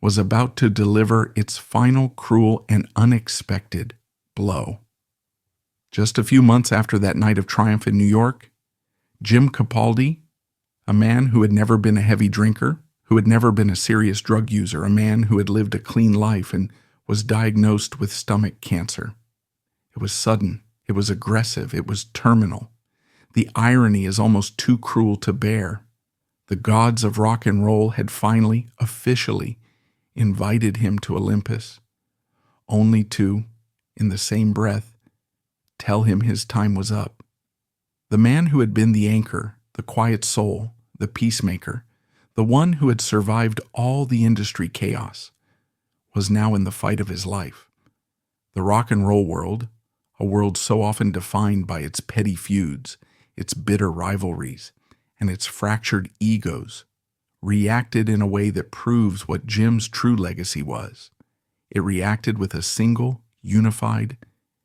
was about to deliver its final cruel and unexpected blow. Just a few months after that night of triumph in New York, Jim Capaldi, a man who had never been a heavy drinker, who had never been a serious drug user, a man who had lived a clean life and was diagnosed with stomach cancer. It was sudden, it was aggressive, it was terminal. The irony is almost too cruel to bear. The gods of rock and roll had finally, officially, invited him to Olympus, only to, in the same breath, tell him his time was up. The man who had been the anchor, the quiet soul, the peacemaker, the one who had survived all the industry chaos, was now in the fight of his life. The rock and roll world, a world so often defined by its petty feuds, its bitter rivalries, and its fractured egos, reacted in a way that proves what Jim's true legacy was. It reacted with a single, unified,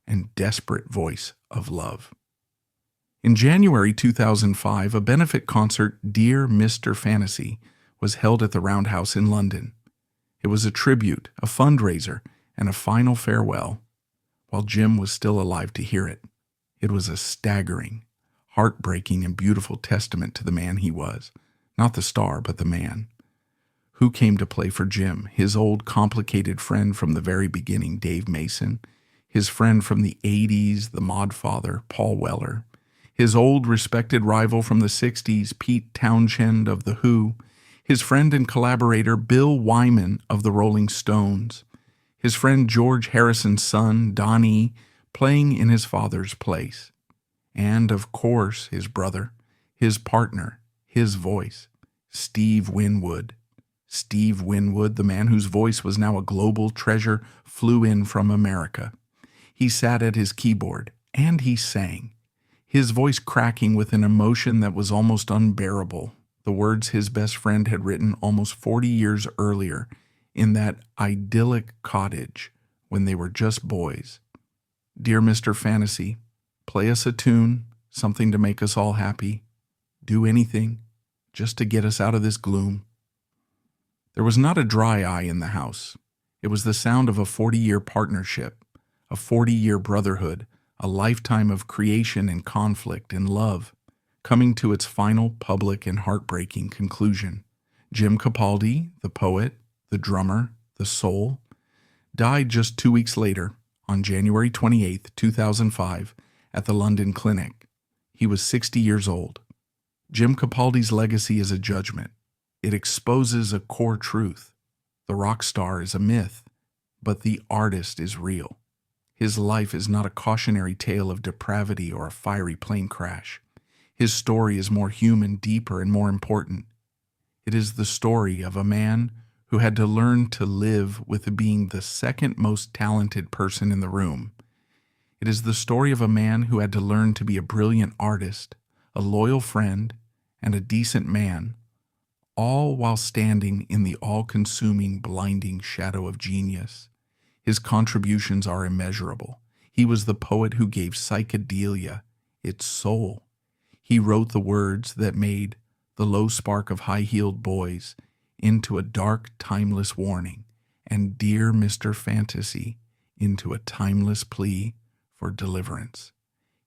and desperate voice of love. In January 2005, a benefit concert, Dear Mr. Fantasy, was held at the Roundhouse in London. It was a tribute, a fundraiser, and a final farewell, while Jim was still alive to hear it. It was a staggering, heartbreaking, and beautiful testament to the man he was. Not the star, but the man. Who came to play for Jim? His old complicated friend from the very beginning, Dave Mason. His friend from the 80s, the Mod Father, Paul Weller. His old respected rival from the 60s, Pete Townshend of The Who. His friend and collaborator, Bill Wyman of the Rolling Stones. His friend George Harrison's son, Donnie, playing in his father's place. And, of course, his brother, his partner, his voice, Steve Winwood. Steve Winwood, the man whose voice was now a global treasure, flew in from America. He sat at his keyboard, and he sang, his voice cracking with an emotion that was almost unbearable, the words his best friend had written almost 40 years earlier in that idyllic cottage when they were just boys. Dear Mr. Fantasy, play us a tune, something to make us all happy. Do anything, just to get us out of this gloom. There was not a dry eye in the house. It was the sound of a 40-year partnership, a 40-year brotherhood, a lifetime of creation and conflict and love, coming to its final public and heartbreaking conclusion. Jim Capaldi, the poet, the drummer, the soul, died just 2 weeks later, on January 28, 2005, at the London Clinic. He was 60 years old. Jim Capaldi's legacy is a judgment. It exposes a core truth. The rock star is a myth, but the artist is real. His life is not a cautionary tale of depravity or a fiery plane crash. His story is more human, deeper, and more important. It is the story of a man who had to learn to live with being the second most talented person in the room. It is the story of a man who had to learn to be a brilliant artist, a loyal friend, and a decent man, all while standing in the all-consuming, blinding shadow of genius. His contributions are immeasurable. He was the poet who gave psychedelia its soul. He wrote the words that made the low spark of high-heeled boys into a dark, timeless warning, and Dear Mr. Fantasy into a timeless plea for deliverance.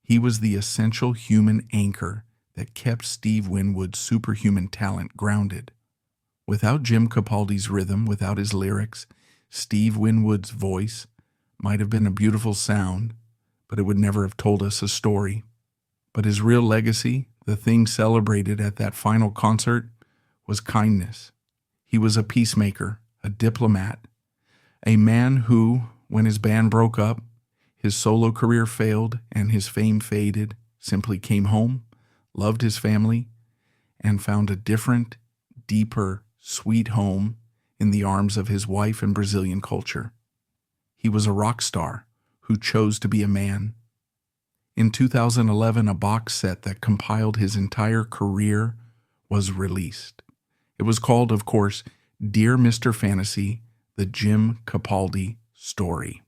He was the essential human anchor that kept Steve Winwood's superhuman talent grounded. Without Jim Capaldi's rhythm, without his lyrics, Steve Winwood's voice might have been a beautiful sound, but it would never have told us a story. But his real legacy, the thing celebrated at that final concert, was kindness. He was a peacemaker, a diplomat, a man who, when his band broke up, his solo career failed, and his fame faded, simply came home, loved his family, and found a different, deeper, sweet home in the arms of his wife and Brazilian culture. He was a rock star who chose to be a man. In 2011, a box set that compiled his entire career was released. It was called, of course, Dear Mr. Fantasy, the Jim Capaldi Story.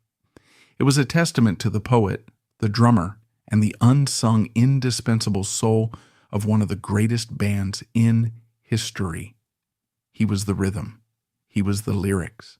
It was a testament to the poet, the drummer, and the unsung indispensable soul of one of the greatest bands in history. He was the rhythm. He was the lyrics.